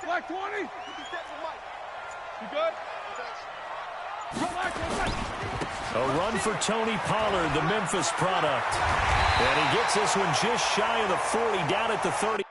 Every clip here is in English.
Black 20. You good? A run for Tony Pollard, the Memphis product. And he gets this one just shy of the 40, down at the 30.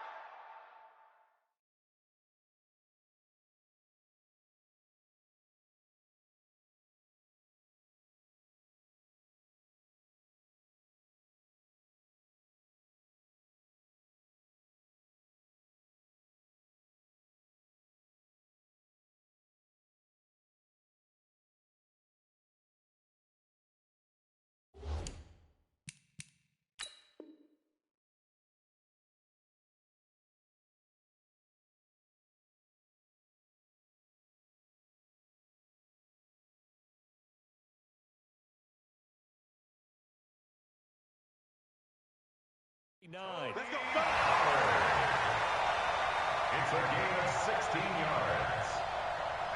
Nine. Let's go. It's a gain of 16 yards.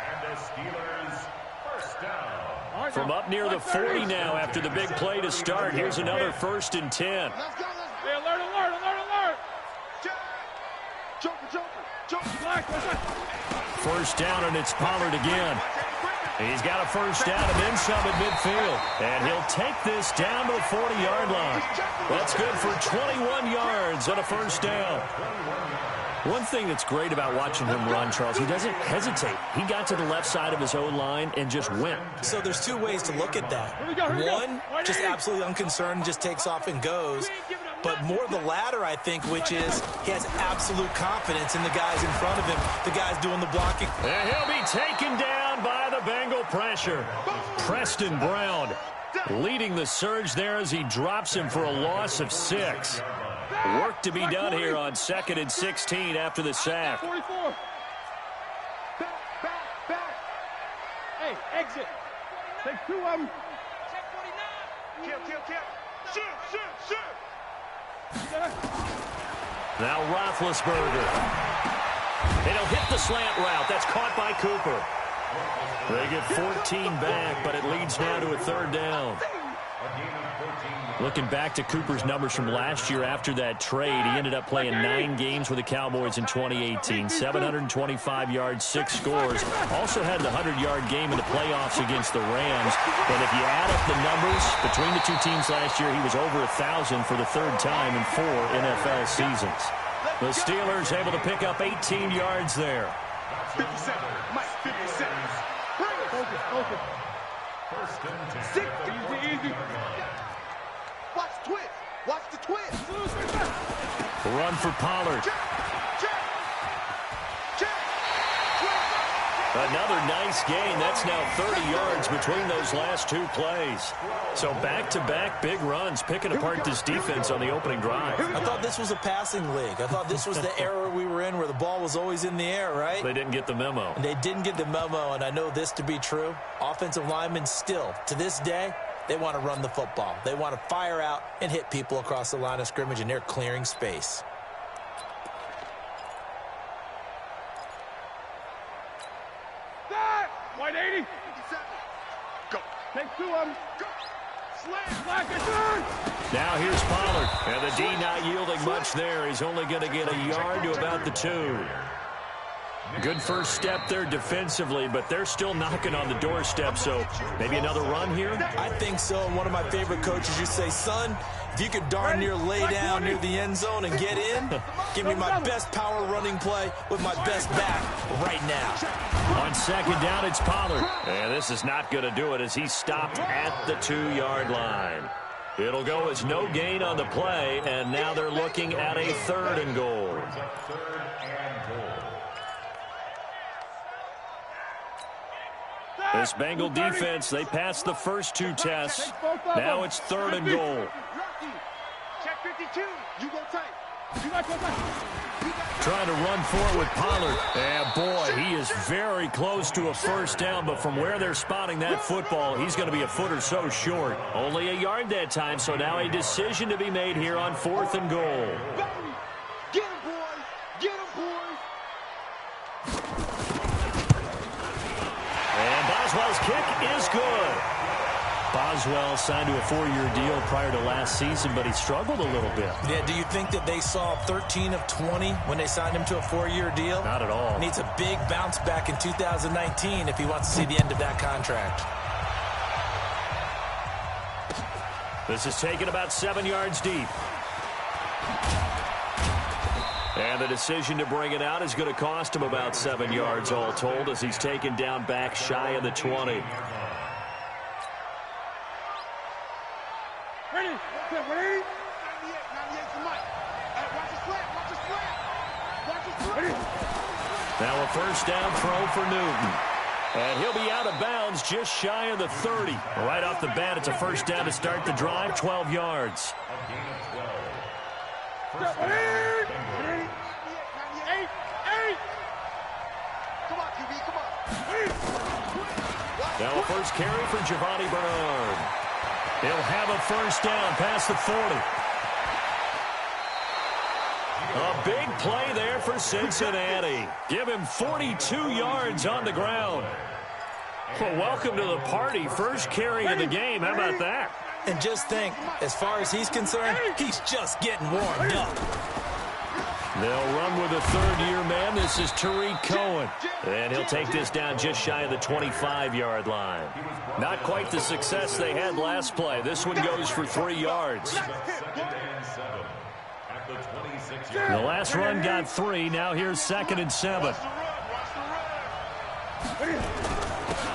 And the Steelers first down. From up near the 40 now after the big play to start. Here's another 1st and 10. Let's go. Hey, alert. Joker. First down, and it's Pollard again. He's got a first down and then some at midfield. And he'll take this down to the 40-yard line. That's good for 21 yards and a first down. One thing that's great about watching him run, Charles, he doesn't hesitate. He got to the left side of his own line and just went. So there's two ways to look at that. One, just absolutely unconcerned, just takes off and goes. But more the latter, I think, which is he has absolute confidence in the guys in front of him, the guys doing the blocking. And he'll be taken down by the Bengal pressure. Preston Brown leading the surge there as he drops him for a loss of 6. Work to be done here on 2nd and 16 after the sack. 44. Back. Hey, exit. Take 2 of them. Check 49. Kill. Shoot. Now Roethlisberger. And he'll hit the slant route. That's caught by Cooper. They get 14 back, but it leads now to a 3rd down. Looking back to Cooper's numbers from last year after that trade, he ended up playing 9 games with the Cowboys in 2018. 725 yards, 6 scores. Also had the 100-yard game in the playoffs against the Rams. And if you add up the numbers between the two teams last year, he was over 1,000 for the 3rd time in 4 NFL seasons. The Steelers able to pick up 18 yards there. 57. Mike, 57. Focus. First and 10. 6. Easy. Watch the twist. Run for Pollard. Another nice gain. That's now 30 yards between those last 2 plays. So back-to-back big runs, picking apart this defense on the opening drive. I thought this was a passing league. I thought this was the era we were in where the ball was always in the air, right? They didn't get the memo. And they didn't get the memo, and I know this to be true. Offensive linemen still, to this day, they want to run the football. They want to fire out and hit people across the line of scrimmage, and they're clearing space. White 80. Go. Take 2 of them. Go. Slack it, turn. Now here's Pollard. And the D not yielding much there. He's only going to get a yard to about the 2. Good first step there defensively, but they're still knocking on the doorstep, so maybe another run here? I think so. And one of my favorite coaches, you say, son, if you could darn near lay down near the end zone and get in, give me my best power running play with my best back right now. On 2nd down, it's Pollard. And this is not going to do it as he's stopped at the 2-yard line. It'll go as no gain on the play, and now they're looking at a 3rd and goal. This Bengal defense, they passed the first 2 tests. Now it's 3rd and goal. Check 52. You go tight. Trying to run forward with Pollard. And boy, he is very close to a first down, but from where they're spotting that football, he's going to be a foot or so short. Only a yard that time, so now a decision to be made here on 4th and goal. Get him, boys. Get him, boys. And Boswell's kick is good. Boswell signed to a 4-year deal prior to last season, but he struggled a little bit. Yeah, do you think that they saw 13 of 20 when they signed him to a 4-year deal? Not at all. Needs a big bounce back in 2019 if he wants to see the end of that contract. This is taken about 7 yards deep. And the decision to bring it out is going to cost him about 7 yards all told as he's taken down back shy of the 20. Ready? 98, 98 for Mike. Watch the slap, watch the slap. Watch the slap. Now a first down throw for Newton. And he'll be out of bounds just shy of the 30. Right off the bat, it's a first down to start the drive, 12 yards. A gain of 12. First Ready? down. 98, 8. Come on, QB, come on. Now a first carry for Giovanni Bernard. He'll have a first down past the 40. A big play there for Cincinnati. Give him 42 yards on the ground. Well, welcome to the party. First carry of the game. How about that? And just think, as far as he's concerned, he's just getting warmed up. They'll run with a third-year man. This is Tariq Cohen. And he'll take this down just shy of the 25-yard line. Not quite the success they had last play. This one goes for 3 yards. The last run got 3. Now here's 2nd and 7.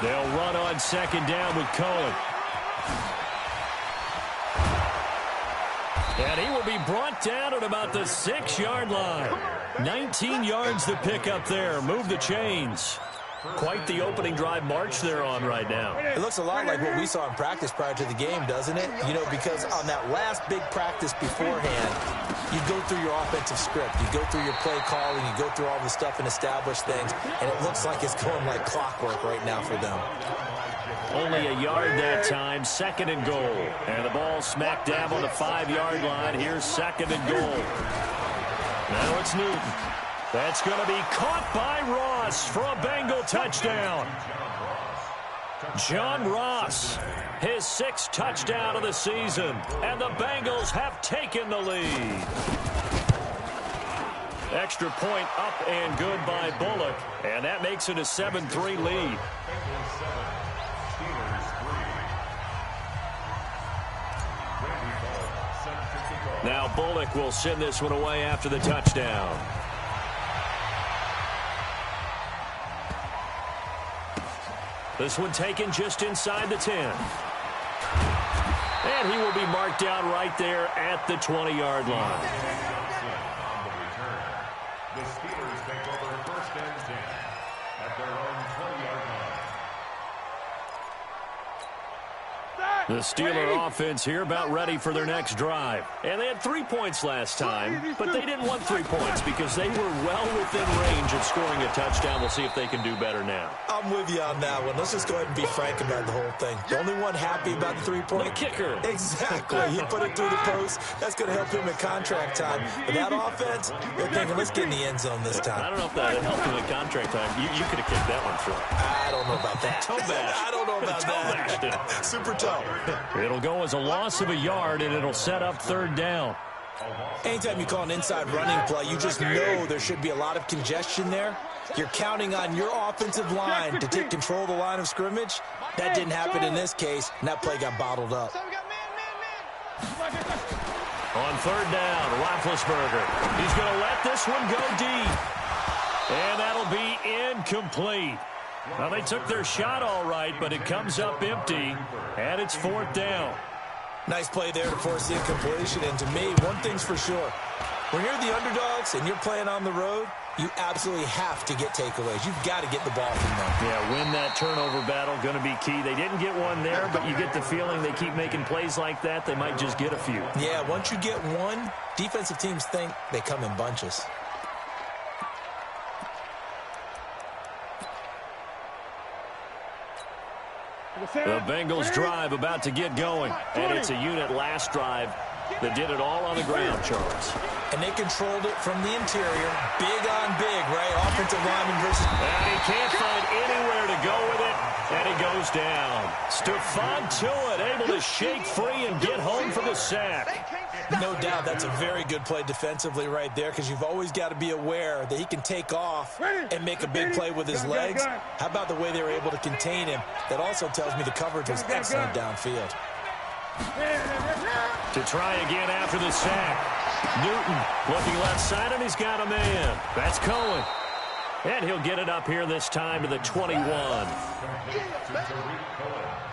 They'll run on 2nd down with Cohen. And he will be brought down at about the 6-yard line. 19 yards to pick up there. Move the chains. Quite the opening drive march they're on right now. It looks a lot like what we saw in practice prior to the game, doesn't it? You know, because on that last big practice beforehand, you go through your offensive script. You go through your play calling. You go through all the stuff and establish things. And it looks like it's going like clockwork right now for them. Only a yard that time. 2nd and goal. And the ball smack dab on the 5-yard line. Here's 2nd and goal. Now it's Newton. That's going to be caught by Ross for a Bengal touchdown. John Ross, his 6th touchdown of the season. And the Bengals have taken the lead. Extra point up and good by Bullock. And that makes it a 7-3 lead. Now Bullock will send this one away after the touchdown. This one taken just inside the 10. And he will be marked down right there at the 20-yard line. On the return, the Steelers take over 1st and 10 at their own 20-yard line. The Steeler offense here about ready for their next drive. And they had 3 points last time, but they didn't want 3 points because they were well within range of scoring a touchdown. We'll see if they can do better now. I'm with you on that one. Let's just go ahead and be frank about the whole thing. The only one happy about the 3-point. The kicker. Exactly. He put it through the post. That's going to help him in contract time. But that offense, they're thinking, let's get in the end zone this time. I don't know if that helped him in contract time. You could have kicked that one through. I don't know about that. Toe bash. I don't know about Toe that. Super toe. It'll go as a loss of a yard, and it'll set up 3rd down. Anytime you call an inside running play, you just know there should be a lot of congestion there. You're counting on your offensive line to take control of the line of scrimmage. That didn't happen in this case, and that play got bottled up. On 3rd down, Roethlisberger. He's going to let this one go deep. And that'll be incomplete. Well, they took their shot all right, but it comes up empty, and it's 4th down. Nice play there to force the incompletion. And to me, one thing's for sure. When you're the underdogs and you're playing on the road, you absolutely have to get takeaways. You've got to get the ball from them. Yeah, win that turnover battle, going to be key. They didn't get one there, but you get the feeling they keep making plays like that, they might just get a few. Yeah, once you get one, defensive teams think they come in bunches. The Bengals drive about to get going, and it's a unit last drive that did it all on the ground, Charles. And they controlled it from the interior, big on big, right? Offensive lineman versus... And he can't find anywhere to go with it. And he goes down. Stephon Tuitt able to shake free and get home for the sack. No doubt that's a very good play defensively right there, because you've always got to be aware that he can take off and make a big play with his legs. How about the way they were able to contain him? That also tells me the coverage was excellent downfield. To try again after the sack. Newton looking left side, and he's got a man. That's Cohen. And he'll get it up here this time to the 21.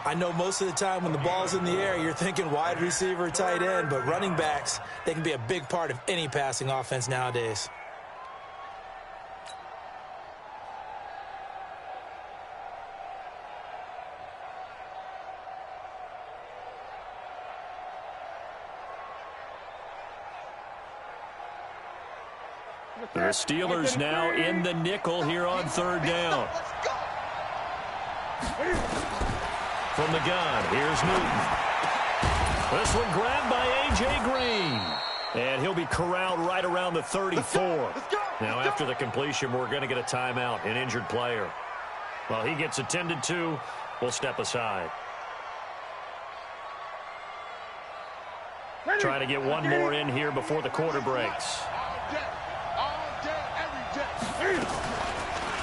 I know most of the time when the ball's in the air, you're thinking wide receiver, tight end, but running backs, they can be a big part of any passing offense nowadays. The Steelers now in the nickel here on third down. From the gun, here's Newton. This one grabbed by A.J. Green. And he'll be corralled right around the 34. Now, after the completion, we're going to get a timeout, an injured player. While he gets attended to, we'll step aside. Trying to get one more in here before the quarter breaks.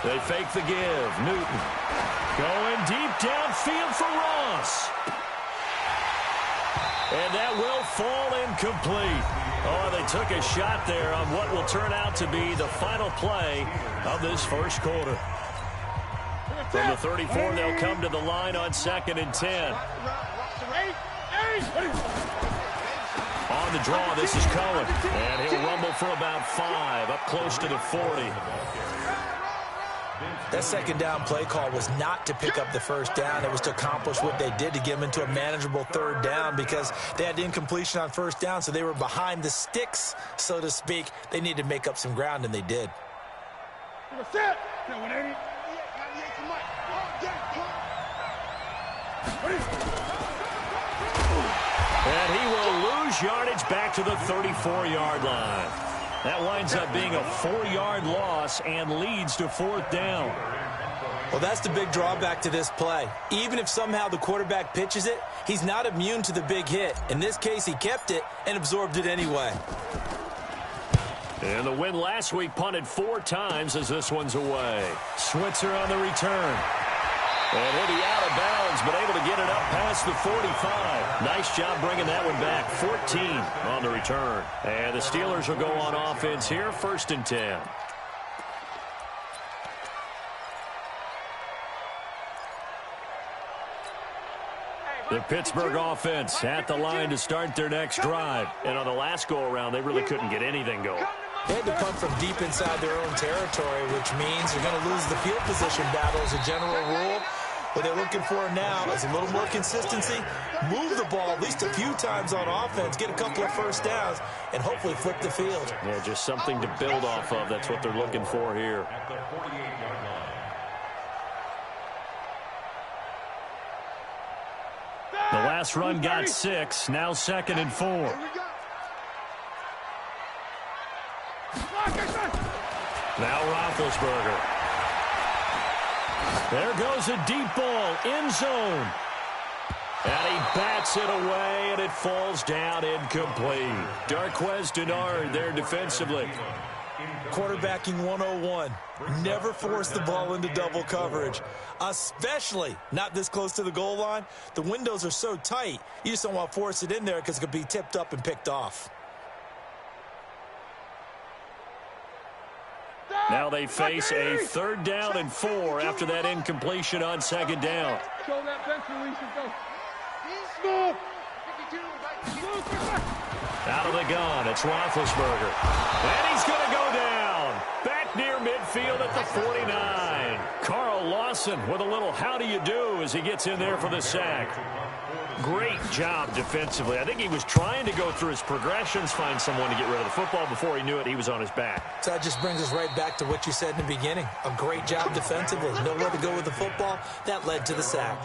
They fake the give. Newton going deep downfield for Ross. And that will fall incomplete. Oh, they took a shot there on what will turn out to be the final play of this first quarter. From the 34, they'll come to the line on 2nd and 10. On the draw, this is Cohen. And he'll rumble for about 5, up close to the 40. That second down play call was not to pick up the first down. It was to accomplish what they did, to get them into a manageable third down, because they had incompletion on first down, so they were behind the sticks, so to speak. They needed to make up some ground, and they did. And he will lose yardage back to the 34-yard line. That winds up being a 4-yard loss and leads to 4th down. Well, that's the big drawback to this play. Even if somehow the quarterback pitches it, he's not immune to the big hit. In this case, he kept it and absorbed it anyway. And the win last week punted 4 times as this one's away. Switzer on the return. And he'll be out of bounds, but able to get it up past the 45. Nice job bringing that one back. 14 on the return. And the Steelers will go on offense here, 1st and 10. The Pittsburgh offense at the line to start their next drive. And on the last go-around, they really couldn't get anything going. They had to punt from deep inside their own territory, which means you're going to lose the field position battle as a general rule. What they're looking for now is a little more consistency, move the ball at least a few times on offense, get a couple of first downs, and hopefully flip the field. Yeah, just something to build off of. That's what they're looking for here. The last run got 6, now 2nd and 4. Now Roethlisberger. There goes a deep ball, end zone. And he bats it away, and it falls down incomplete. Darqueze Dennard there defensively. Quarterbacking 101. Never force the ball into double coverage, especially not this close to the goal line. The windows are so tight, you just don't want to force it in there because it could be tipped up and picked off. Now they face a 3rd down and 4 after that incompletion on 2nd down. Out of the gun, it's Roethlisberger. And he's going to go down. Back near midfield at the 49. Carl Lawson with a little how do you do as he gets in there for the sack. Great job defensively. I think he was trying to go through his progressions, find someone to get rid of the football. Before he knew it, he was on his back. So that just brings us right back to what you said in the beginning. A great job defensively. Nowhere to go with the football. That led to the sack.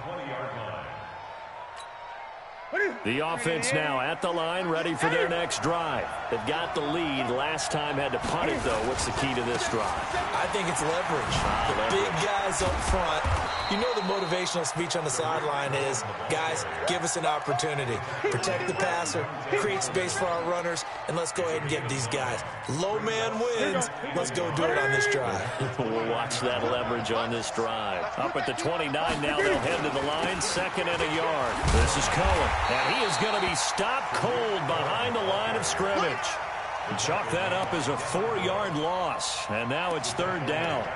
The offense now at the line, ready for their next drive. They've got the lead. Last time had to punt it, though. What's the key to this drive? I think it's leverage. The big guys up front. You know the motivational speech on the sideline is, guys, give us an opportunity. Protect the passer, create space for our runners, and let's go ahead and get these guys. Low man wins. Let's go do it on this drive. We'll watch that leverage on this drive. Up at the 29 now, they'll head to the line, 2nd and a yard. This is Cohen, and he is going to be stopped cold behind the line of scrimmage. And chalk that up as a 4-yard loss, and now it's 3rd down.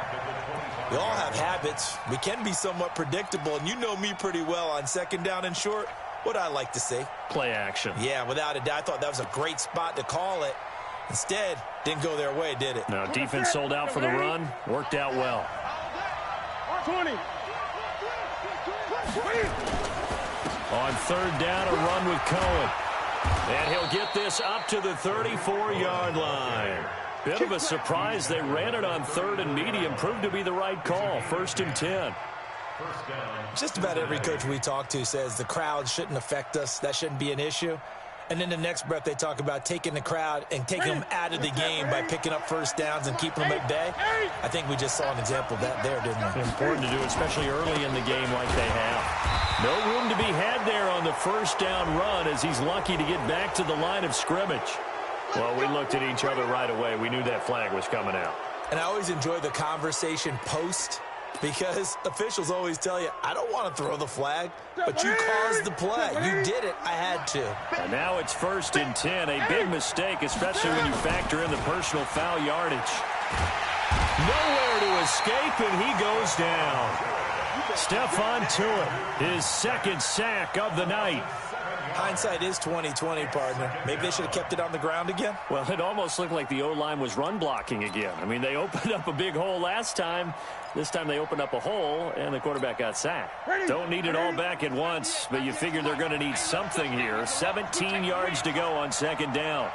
We all have habits. We can be somewhat predictable, and you know me pretty well on 2nd down and short. What I like to see. Play action. Yeah, without a doubt. I thought that was a great spot to call it. Instead, didn't go their way, did it? Now, defense sold out for the run. Worked out well. 20. On 3rd down, a run with Cohen. And he'll get this up to the 34-yard line. Bit of a surprise. They ran it on 3rd and medium. Proved to be the right call. 1st and 10. Just about every coach we talk to says the crowd shouldn't affect us. That shouldn't be an issue. And then the next breath they talk about taking the crowd and taking them out of the game by picking up 1st downs and keeping them at bay. I think we just saw an example of that there, didn't we? Important to do, especially early in the game like they have. No room to be had there on the 1st down run as he's lucky to get back to the line of scrimmage. Well, we looked at each other right away. We knew that flag was coming out. And I always enjoy the conversation post because officials always tell you, I don't want to throw the flag, but you caused the play. You did it. I had to. And now it's 1st and 10. A big mistake, especially when you factor in the personal foul yardage. Nowhere to escape, and he goes down. Stephon Tuitt, his 2nd sack of the night. Hindsight is 20/20, partner. Maybe they should have kept it on the ground again. Well, it almost looked like the O-line was run blocking again. I mean, they opened up a big hole last time. This time they opened up a hole, and the quarterback got sacked. Don't need it all back at once, but you figure they're going to need something here. 17 yards to go on 2nd down.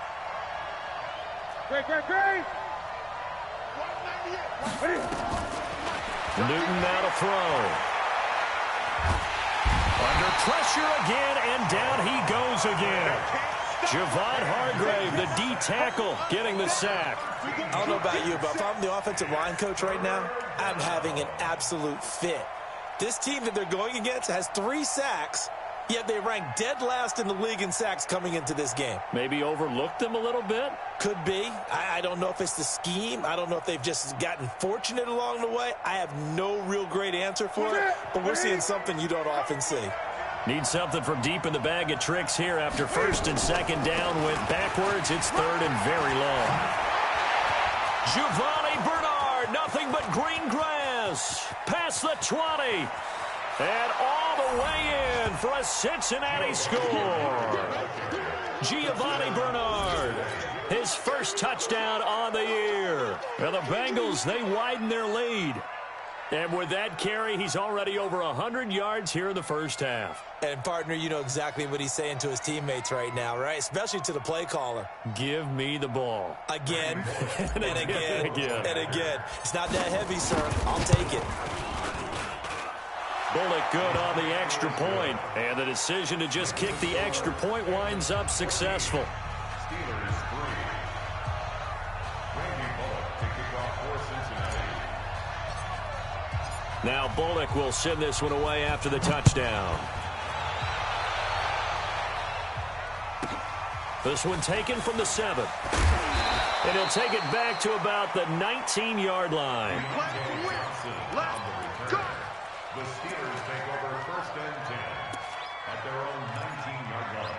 Great. Newton now to throw. Under pressure again, and down he goes again. Javon Hargrave, the D tackle, getting the sack. I don't know about you, but if I'm the offensive line coach right now, I'm having an absolute fit. This team that they're going against has 3 sacks, yet they rank dead last in the league in sacks coming into this game. Maybe overlooked them a little bit? Could be. I don't know if it's the scheme. I don't know if they've just gotten fortunate along the way. I have no real great answer for it, but we're seeing something you don't often see. Need something from deep in the bag of tricks here after 1st and 2nd down. Went backwards. It's 3rd and very long. Giovanni Bernard, nothing but green grass. Past the 20. And all the way in for a Cincinnati score. Giovanni Bernard, his 1st touchdown on the year. And the Bengals, they widen their lead. And with that carry, he's already over 100 yards here in the 1st half. And, partner, you know exactly what he's saying to his teammates right now, right? Especially to the play caller. Give me the ball. Again, and again, and again. It's not that heavy, sir. I'll take it. Bullock good on the extra point. And the decision to just kick the extra point winds up successful. Steelers 3. Randy Bullock to kick off for Cincinnati. Now Bullock will send this one away after the touchdown. This one taken from the 7. And he'll take it back to about the 19-yard line. Let's go. The Steelers take over 1st and 10 at their own 19-yard line.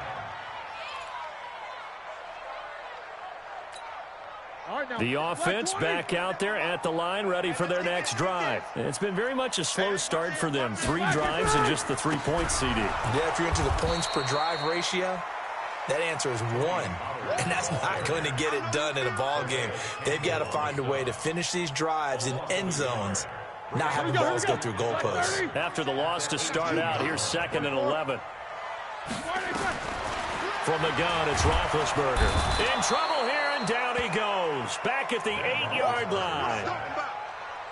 The offense back out there at the line, ready for their next drive. It's been very much a slow start for them. 3 drives and just the 3 points, CD. Yeah, if you're into the points per drive ratio, that answer is 1. And that's not going to get it done in a ball game. They've got to find a way to finish these drives in end zones, not having balls go through goalposts. After the loss to start out, here's 2nd and 11. From the gun, it's Roethlisberger. In trouble here, and down he goes. Back at the 8-yard line.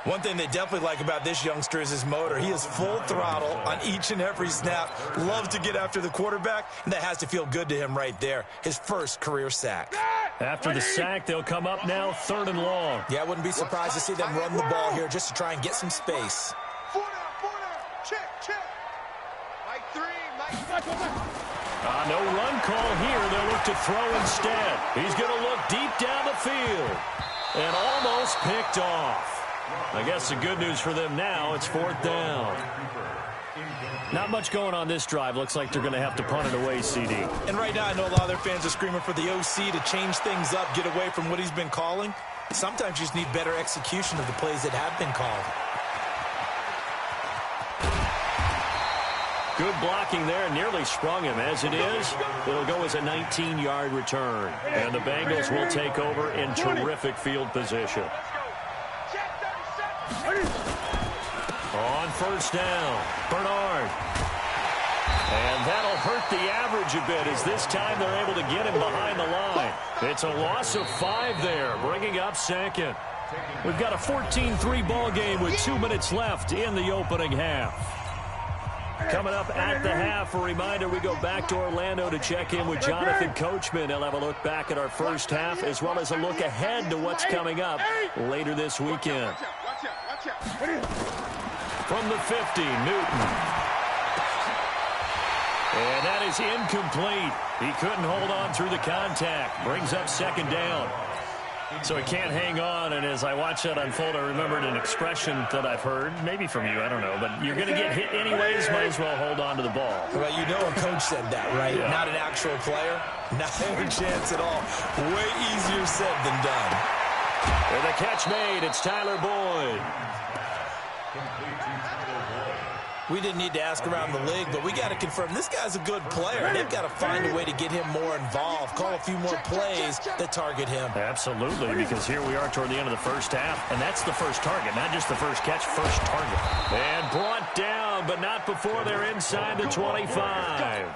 One thing they definitely like about this youngster is his motor. He is full throttle on each and every snap. Loves to get after the quarterback, and that has to feel good to him right there. His first career sack. After the sack, they'll come up now 3rd and long. Yeah, I wouldn't be surprised to see them run the ball here just to try and get some space. 4 down, check. Mike 3, No run call here. They'll look to throw instead. He's going to look deep down the field and almost picked off. I guess the good news for them now, it's 4th down. Not much going on this drive. Looks like they're going to have to punt it away, CD. And right now, I know a lot of their fans are screaming for the OC to change things up, get away from what he's been calling. Sometimes you just need better execution of the plays that have been called. Good blocking there. Nearly sprung him. As it is, it'll go as a 19-yard return. And the Bengals will take over in terrific field position. On 1st down, Bernard. And that'll hurt the average a bit as this time they're able to get him behind the line. It's a loss of 5 there, bringing up 2nd. We've got a 14-3 ball game with 2 minutes left in the opening half. Coming up at the half, a reminder, we go back to Orlando to check in with Jonathan Coachman. He'll have a look back at our first half as well as a look ahead to what's coming up later this weekend. From the 50, Newton. And that is incomplete. He couldn't hold on through the contact. Brings up 2nd down. So he can't hang on, and as I watch that unfold, I remembered an expression that I've heard, maybe from you, I don't know, but you're going to get hit anyways, might as well hold on to the ball. Well, you know a coach said that, right? Yeah. Not an actual player. Not a chance at all. Way easier said than done. And the catch made, it's Tyler Boyd. We didn't need to ask around the league, but we got to confirm this guy's a good player. They've got to find a way to get him more involved, call a few more plays that target him. Absolutely, because here we are toward the end of the first half, and that's the first target, not just the first catch, first target. And brought down, but not before they're inside the 25.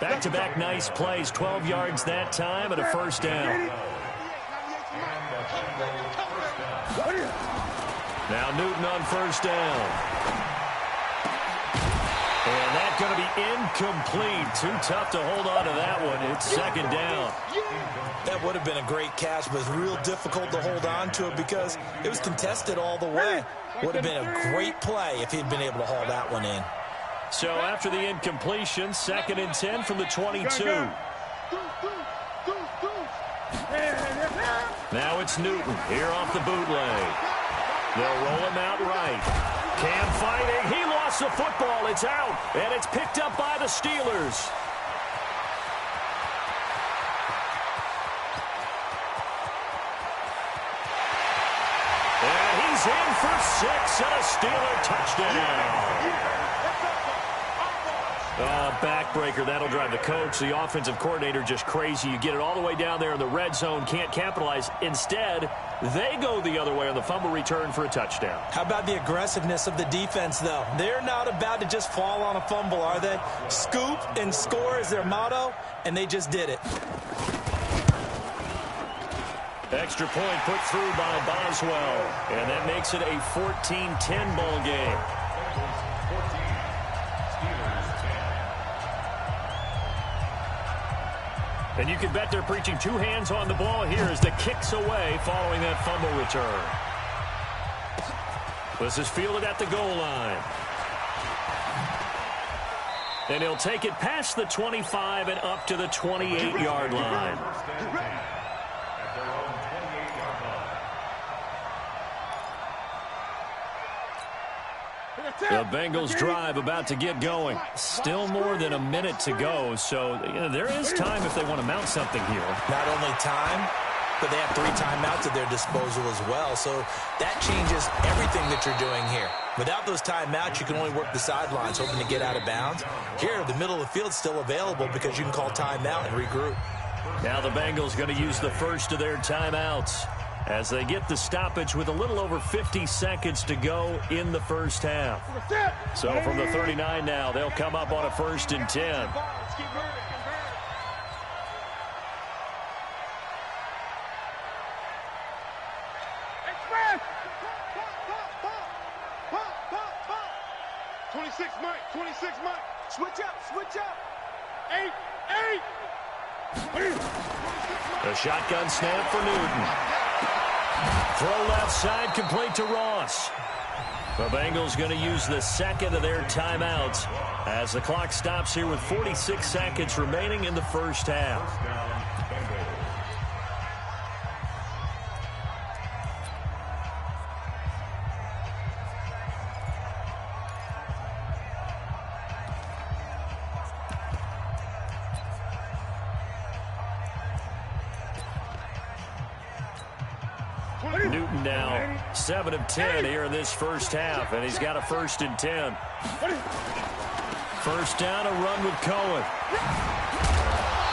Back-to-back nice plays, 12 yards that time and a 1st down. Now Newton on 1st down. And that's going to be incomplete. Too tough to hold on to that one. It's 2nd down. That would have been a great catch, but it's real difficult to hold on to it because it was contested all the way. Would have been a great play if he'd been able to haul that one in. So after the incompletion, 2nd and 10 from the 22. Now it's Newton here off the bootleg. They'll roll him out right. Cam fighting. He lost the football. It's out, and it's picked up by the Steelers. And he's in for 6 and a Steeler touchdown. Backbreaker. That'll drive the coach, the offensive coordinator, just crazy. You get it all the way down there in the red zone, can't capitalize. Instead, they go the other way on the fumble return for a touchdown. How about the aggressiveness of the defense, though? They're not about to just fall on a fumble, are they? Scoop and score is their motto, and they just did it. Extra point put through by Boswell, and that makes it a 14-10 ball game. And you can bet they're preaching 2 hands on the ball here as the kick's away following that fumble return. This is fielded at the goal line. And he'll take it past the 25 and up to the 28-yard line. The Bengals drive about to get going. Still more than a minute to go, so there is time if they want to mount something here. Not only time, but they have 3 timeouts at their disposal as well, so that changes everything that you're doing here. Without those timeouts, you can only work the sidelines, hoping to get out of bounds. Here, the middle of the field's still available because you can call timeout and regroup. Now the Bengals going to use the first of their timeouts as they get the stoppage with a little over 50 seconds to go in the first half. So from the 39 now, they'll come up on a 1st and 10. 26, Mike. 26, Mike. Switch up. Switch up. 8. The shotgun snap for Newton. Throw left side, complete to Ross. The Bengals going to use the second of their timeouts as the clock stops here with 46 seconds remaining in the first half. Newton now 7 of 10 here in this first half, and he's got a 1st and 10. First down, a run with Cohen.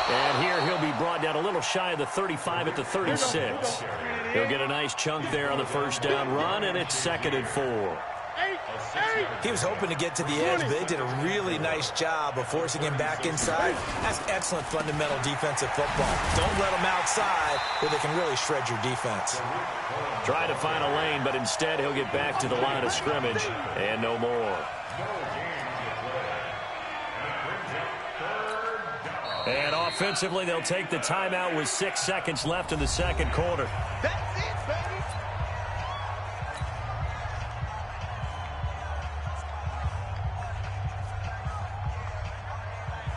And here he'll be brought down a little shy of the 35 at the 36. He'll get a nice chunk there on the first down run, and it's 2nd and 4. He was hoping to get to the edge, but they did a really nice job of forcing him back inside. That's excellent fundamental defensive football. Don't let them outside where they can really shred your defense. Try to find a lane, but instead he'll get back to the line of scrimmage and no more. And offensively, they'll take the timeout with 6 seconds left in the second quarter. That's it, baby.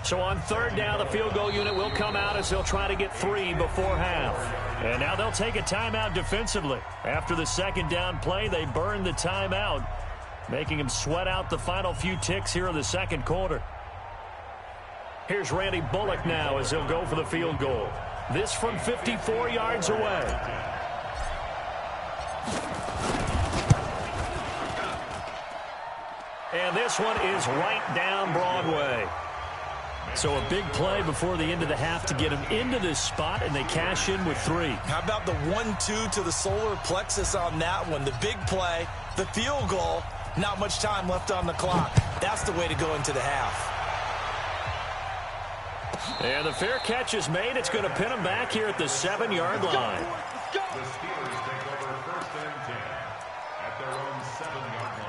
So on third down, the field goal unit will come out as they'll try to get 3 before half. And now they'll take a timeout defensively. After the second down play, they burn the timeout, making them sweat out the final few ticks here in the second quarter. Here's Randy Bullock now as he'll go for the field goal. This from 54 yards away. And this one is right down Broadway. So a big play before the end of the half to get them into this spot, and they cash in with 3. How about the 1-2 to the solar plexus on that one? The big play, the field goal, not much time left on the clock. That's the way to go into the half. And the fair catch is made. It's going to pin them back here at the 7-yard line. The Steelers take over 1st and 10 at their own 7-yard line.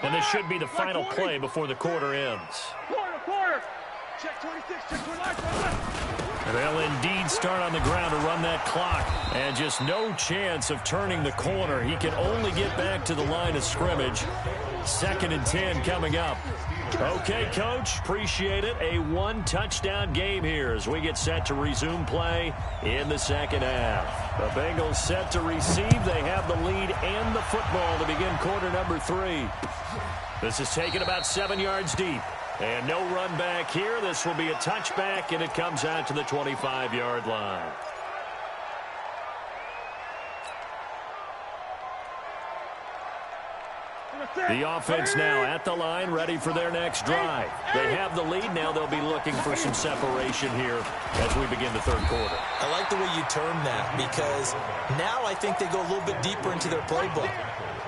And this should be the final play before the quarter ends. Quarter. Check 26, check 29. They'll indeed start on the ground to run that clock. And just no chance of turning the corner. He can only get back to the line of scrimmage. 2nd and 10 coming up. Okay, Coach, appreciate it. A 1-touchdown game here as we get set to resume play in the second half. The Bengals set to receive. They have the lead and the football to begin quarter number 3. This is taken about 7 yards deep. And no run back here. This will be a touchback, and it comes out to the 25-yard line. The offense now at the line, ready for their next drive. They have the lead. Now they'll be looking for some separation here as we begin the third quarter. I like the way you term that, because now I think they go a little bit deeper into their playbook.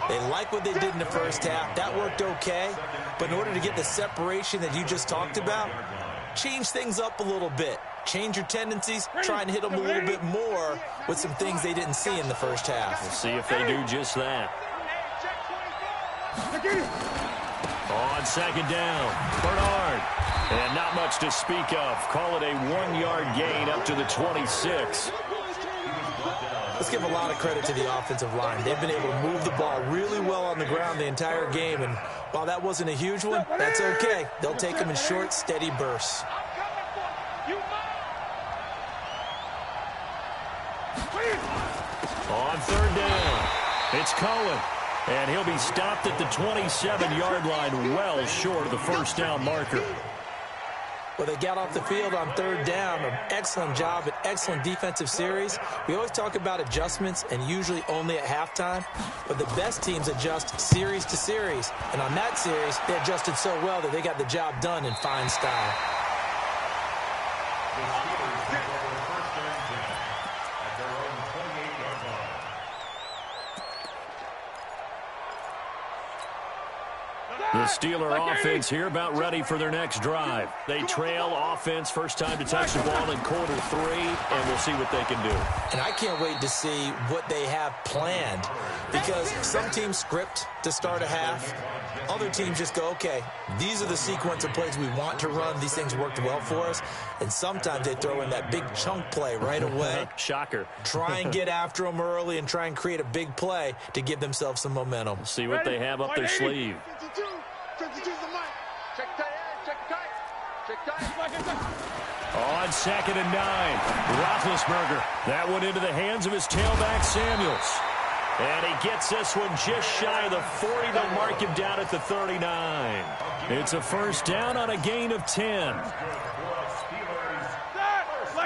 They like what they did in the first half. That worked okay. But in order to get the separation that you just talked about, change things up a little bit. Change your tendencies, try and hit them a little bit more with some things they didn't see in the first half. We'll see if they do just that. On second down, Bernard. And not much to speak of. Call it a 1-yard gain up to the 26. Let's give a lot of credit to the offensive line. They've been able to move the ball really well on the ground the entire game. And while that wasn't a huge one, that's okay. They'll take them in short, steady bursts. On third down, it's Cohen. And he'll be stopped at the 27-yard line, well short of the first down marker. Well, they got off the field on third down. An excellent job, an excellent defensive series. We always talk about adjustments and usually only at halftime. But the best teams adjust series to series. And on that series, they adjusted so well that they got the job done in fine style. The Steeler offense here about ready for their next drive. They trail offense, first time to touch the ball in quarter 3, and we'll see what they can do. And I can't wait to see what they have planned, because some teams script to start a half. Other teams just go, okay, these are the sequence of plays we want to run. These things worked well for us. And sometimes they throw in that big chunk play right away. Shocker. Try and get after them early and try and create a big play to give themselves some momentum. We'll see what they have up their sleeve. 52. 52's the mic. Check tight end. Check tight. Check tight. On 2nd and 9, Roethlisberger. That one into the hands of his tailback, Samuels. And he gets this one just shy of the 40. They'll mark him down at the 39. It's a first down on a gain of 10.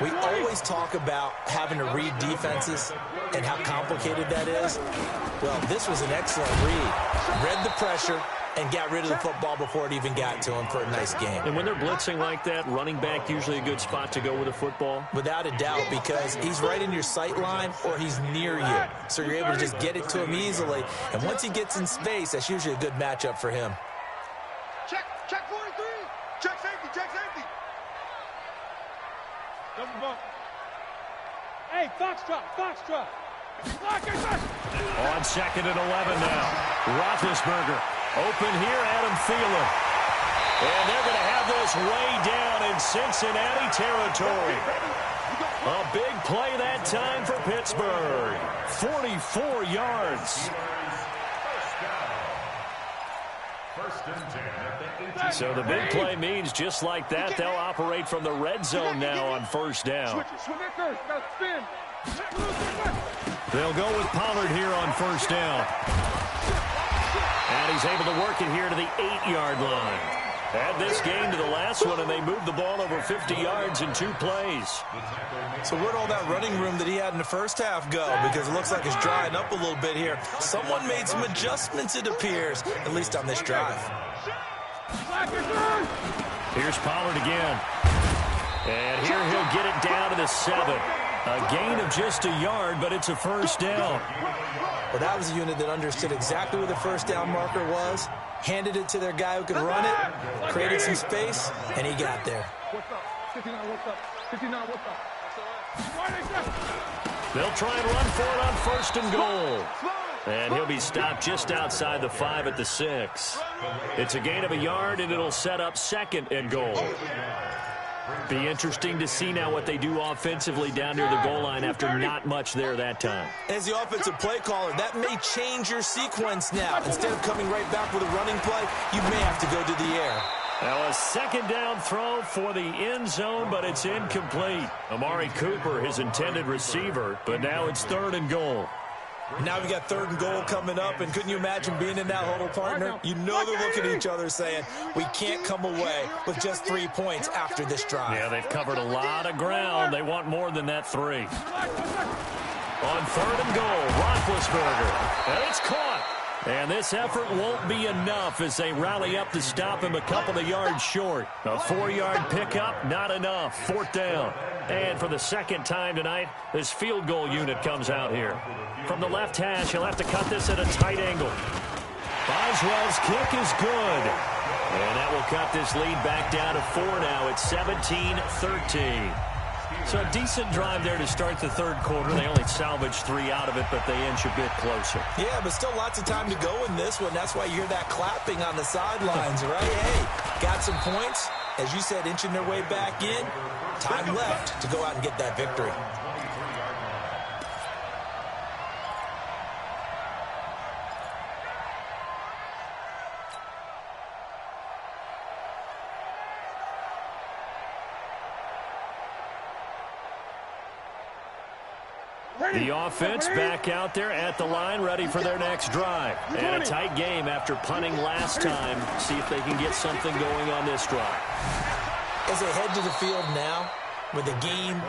We always talk about having to read defenses and how complicated that is. Well, this was an excellent read. Read the pressure and got rid of the football before it even got to him for a nice game. And when they're blitzing like that, running back usually a good spot to go with a football? Without a doubt, because he's right in your sight line or he's near you. So you're able to just get it to him easily. And once he gets in space, that's usually a good matchup for him. Check 43. Check safety. Check safety. Double bump. Hey, Foxtrot. On 2nd and 11 now. Roethlisberger. Open here, Adam Thielen. And they're going to have this way down in Cincinnati territory. A big play that time for Pittsburgh. 44 yards. So the big play means just like that, they'll operate from the red zone now on first down. They'll go with Pollard here on first down. And he's able to work it here to the 8-yard line. Add this game to the last one, and they moved the ball over 50 yards in 2 plays. So where'd all that running room that he had in the first half go? Because it looks like it's drying up a little bit here. Someone made some adjustments, it appears, at least on this drive. Here's Pollard again. And here he'll get it down to the 7. A gain of just a yard, but it's a first down. Well, that was a unit that understood exactly where the first down marker was, handed it to their guy who could run it, created some space, and he got there. They'll try and run for it on 1st and goal. And he'll be stopped just outside the 5 at the 6. It's a gain of a yard, and it'll set up 2nd and goal. Be interesting to see now what they do offensively down near the goal line after not much there that time. As the offensive play caller, that may change your sequence now. Instead of coming right back with a running play, you may have to go to the air. Now a 2nd down throw for the end zone, but it's incomplete. Amari Cooper, his intended receiver, but now it's 3rd and goal. Now we got 3rd and goal coming up, and couldn't you imagine being in that huddle, partner? You know they're looking at each other saying, we can't come away with just 3 points after this drive. Yeah, they've covered a lot of ground. They want more than that 3. On 3rd and goal, Roethlisberger. And it's caught. And this effort won't be enough as they rally up to stop him a couple of yards short. A 4-yard pickup, not enough. 4th down. And for the 2nd time tonight, this field goal unit comes out here. From the left hash, he'll have to cut this at a tight angle. Boswell's kick is good. And that will cut this lead back down to 4 now. It's 17-13. So a decent drive there to start the 3rd quarter. They only salvaged 3 out of it, but they inch a bit closer. Yeah, but still lots of time to go in this one. That's why you hear that clapping on the sidelines, right? Hey, got some points. As you said, inching their way back in. Time left to go out and get that victory. The offense back out there at the line, ready for their next drive. And a tight game after punting last time. See if they can get something going on this drive. As they head to the field now, with the game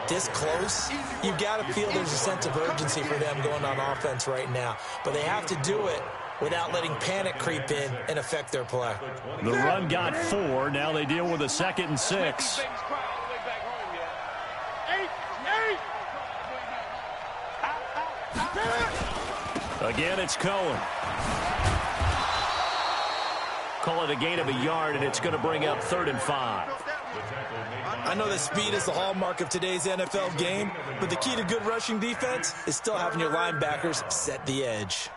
this close, you've got to feel there's a sense of urgency for them going on offense right now. But they have to do it without letting panic creep in and affect their play. The run got 4. Now they deal with a 2nd and 6. Again, it's Cohen. Call it a gain of a yard, and it's going to bring up 3rd and 5. I know that speed is the hallmark of today's NFL game, but the key to good rushing defense is still having your linebackers set the edge.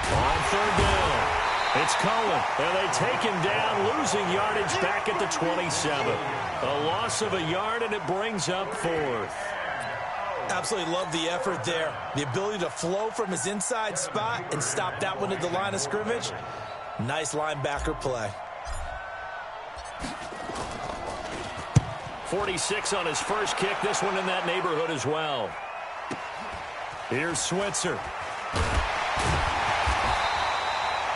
On 3rd down, it's Cohen, and they take him down, losing yardage back at the 27. A loss of a yard, and it brings up 4th. Absolutely love the effort there. The ability to flow from his inside spot and stop that one at the line of scrimmage. Nice linebacker play. 46 on his first kick. This one in that neighborhood as well. Here's Switzer.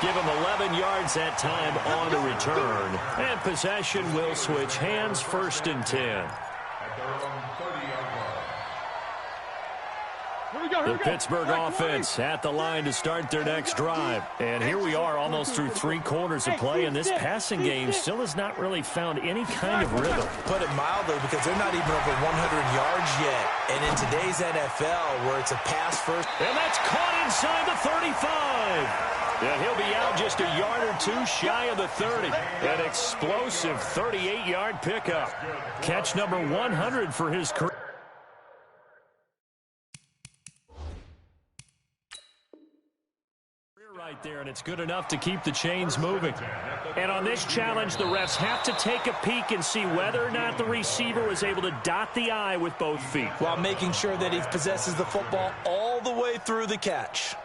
Give him 11 yards that time on the return. And possession will switch hands, 1st and 10. The Pittsburgh offense at the line to start their next drive. And here we are almost through 3 quarters of play, and this passing game still has not really found any kind of rhythm. Put it mildly, because they're not even over 100 yards yet. And in today's NFL, where it's a pass first. And that's caught inside the 35. And he'll be out just a yard or 2 shy of the 30. An explosive 38-yard pickup. Catch number 100 for his career. Right there, and it's good enough to keep the chains moving. And on this challenge, the refs have to take a peek and see whether or not the receiver was able to dot the I with both feet, while making sure that he possesses the football all the way through the catch.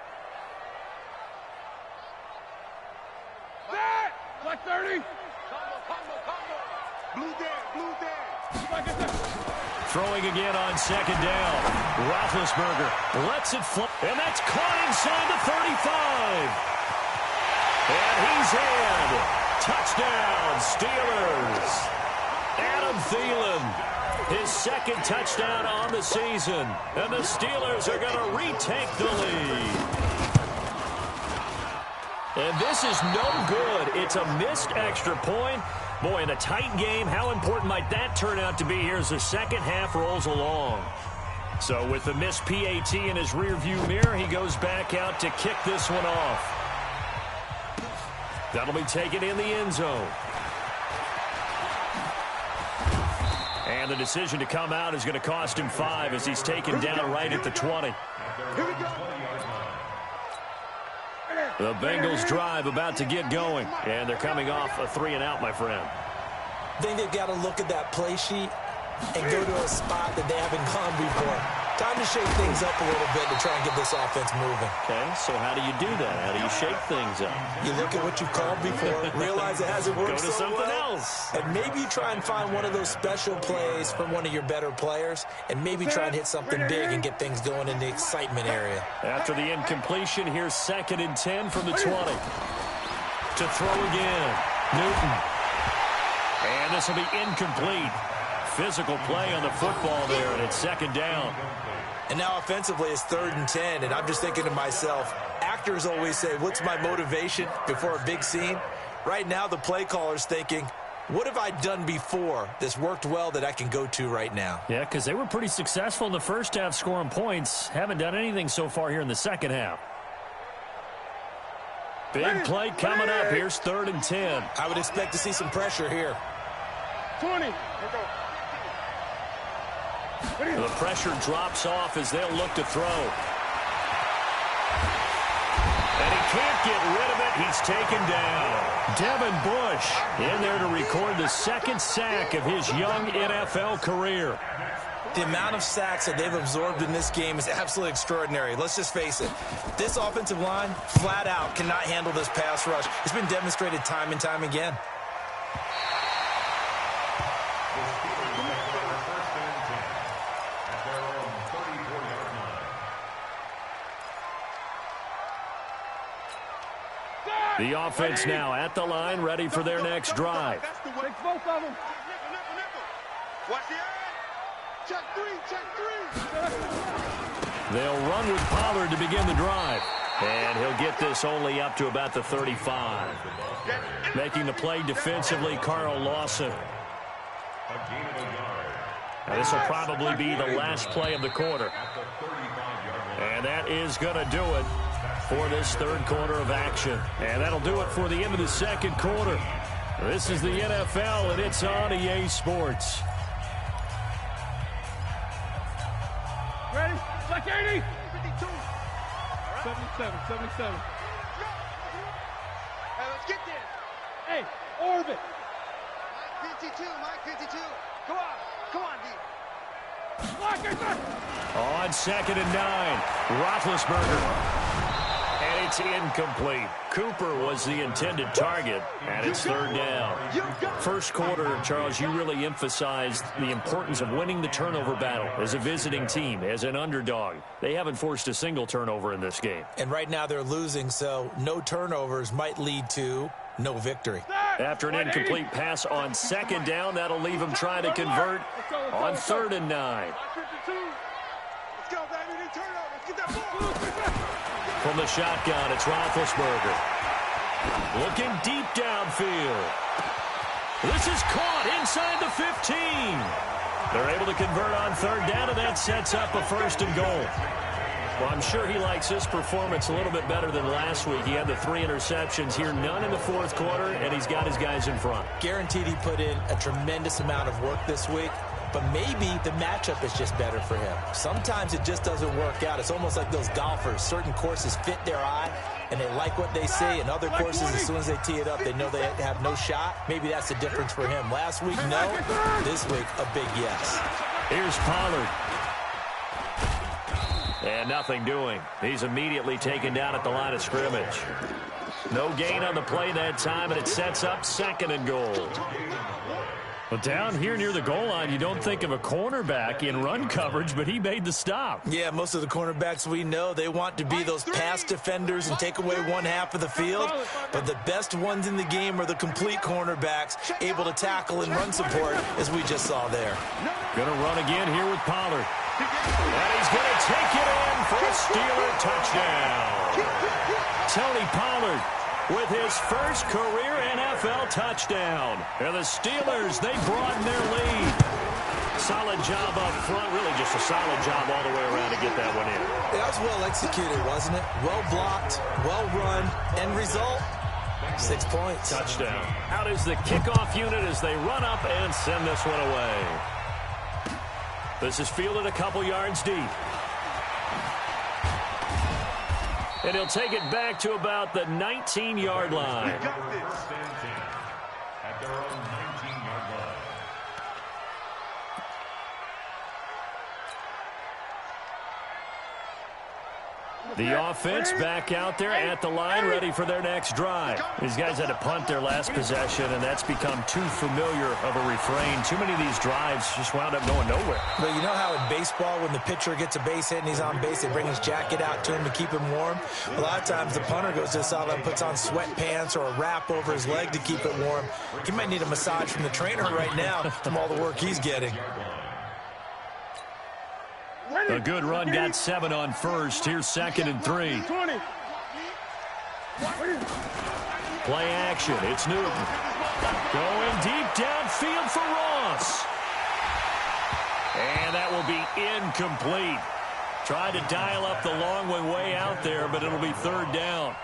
Black 30. Blue dead. Throwing again on 2nd down. Roethlisberger lets it fly, and that's caught inside the 35. And he's in. Touchdown, Steelers. Adam Thielen, his 2nd touchdown on the season. And the Steelers are going to retake the lead. And this is no good. It's a missed extra point. Boy, in a tight game, how important might that turn out to be here as the second half rolls along? So with the missed PAT in his rearview mirror, he goes back out to kick this one off. That'll be taken in the end zone. And the decision to come out is going to cost him 5 as he's taken down right at the 20. The Bengals drive about to get going, and they're coming off a 3 and out, my friend. I think they've got to look at that play sheet and go to a spot that they haven't gone before. Time to shake things up a little bit to try and get this offense moving. Okay, so how do you do that? How do you shake things up? You look at what you've called before, realize it hasn't worked so so well. Go to something else. else. And maybe you try and find one of those special plays from one of your better players, and maybe try and hit something big and get things going in the excitement area. After the incompletion, here's 2nd and 10 from the 20. To throw again, Newton. And this will be incomplete. Physical play on the football there, and it's 2nd down. And now offensively it's 3rd and 10, and I'm just thinking to myself, actors always say, what's my motivation before a big scene? Right now the play caller's thinking, what have I done before that's worked well that I can go to right now? Yeah, because they were pretty successful in the first half scoring points. Haven't done anything so far here in the second half. Big play coming up. Here's 3rd and 10. I would expect to see some pressure here. 20. The pressure drops off as they'll look to throw. And he can't get rid of it. He's taken down. Devin Bush in there to record the 2nd sack of his young NFL career. The amount of sacks that they've absorbed in this game is absolutely extraordinary. Let's just face it. This offensive line, flat out, cannot handle this pass rush. It's been demonstrated time and time again. The offense now at the line, ready for their next drive. Watch the eye. Check three. They'll run with Pollard to begin the drive. And he'll get this only up to about the 35. Making the play defensively, Carl Lawson. Now, this will probably be the last play of the quarter. And that is going to do it for this third quarter of action. And that'll do it for the end of the second quarter. This is the NFL, and it's on EA Sports. Ready? Like 80. 52. 77. Hey, let's get this. Hey, orbit. Mike 52. Come on, D. On 2nd and 9, Roethlisberger. And it's incomplete. Cooper was the intended target, and it's third down. First quarter, Charles, you really emphasized the importance of winning the turnover battle as a visiting team, as an underdog. They haven't forced a single turnover in this game. And right now they're losing, so no turnovers might lead to no victory. After an incomplete pass on 2nd down, that'll leave him trying to convert on 3rd and 9. Let's go, baby. They turn over. Let's get that ball. From the shotgun, it's Roethlisberger. Looking deep downfield. This is caught inside the 15. They're able to convert on 3rd down, and that sets up a 1st and goal. Well, I'm sure he likes this performance a little bit better than last week. He had the 3 interceptions here, none in the 4th quarter, and he's got his guys in front. Guaranteed he put in a tremendous amount of work this week, but maybe the matchup is just better for him. Sometimes it just doesn't work out. It's almost like those golfers. Certain courses fit their eye, and they like what they see, and other courses, as soon as they tee it up, they know they have no shot. Maybe that's the difference for him. Last week, no. This week, a big yes. Here's Pollard. And nothing doing. He's immediately taken down at the line of scrimmage. No gain on the play that time, and it sets up 2nd and goal. Well, down here near the goal line, you don't think of a cornerback in run coverage, but he made the stop. Yeah, most of the cornerbacks we know, they want to be those pass defenders and take away one half of the field. But the best ones in the game are the complete cornerbacks, able to tackle and run support, as we just saw there. Going to run again here with Pollard. And he's going to take it in for a Steeler touchdown. Tony Pollard with his first career NFL touchdown. And the Steelers, they broaden their lead. Solid job up front, really just a solid job all the way around to get that one in. That was well executed, wasn't it? Well blocked, well run, end result, 6 points. Touchdown. Out is the kickoff unit as they run up and send this one away. This is fielded a couple yards deep. And he'll take it back to about the 19-yard line. At their own 19-yard line. The offense back out there at the line, ready for their next drive. These guys had to punt their last possession, and that's become too familiar of a refrain. Too many of these drives just wound up going nowhere. But you know how in baseball, when the pitcher gets a base hit and he's on base, they bring his jacket out to him to keep him warm? A lot of times the punter goes to the sideline, puts on sweatpants or a wrap over his leg to keep it warm. He might need a massage from the trainer right now from all the work he's getting. A good run, got 7 on first. Here's 2nd and 3. Play action. It's Newton. Going deep downfield for Ross. And that will be incomplete. Tried to dial up the long one way out there, but it'll be 3rd down.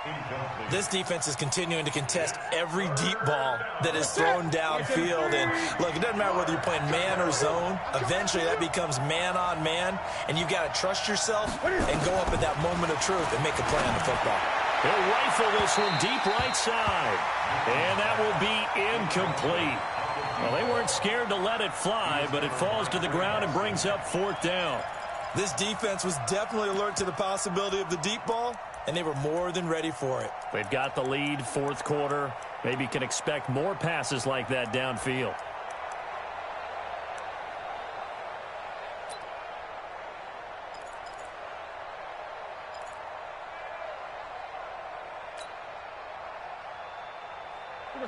This defense is continuing to contest every deep ball that is thrown downfield. And look, it doesn't matter whether you're playing man or zone. Eventually that becomes man on man, and you've got to trust yourself and go up at that moment of truth and make a play on the football. He'll rifle this one deep right side. And that will be incomplete. Well, they weren't scared to let it fly, but it falls to the ground and brings up 4th down. This defense was definitely alert to the possibility of the deep ball, and they were more than ready for it. They've got the lead, 4th quarter. Maybe can expect more passes like that downfield.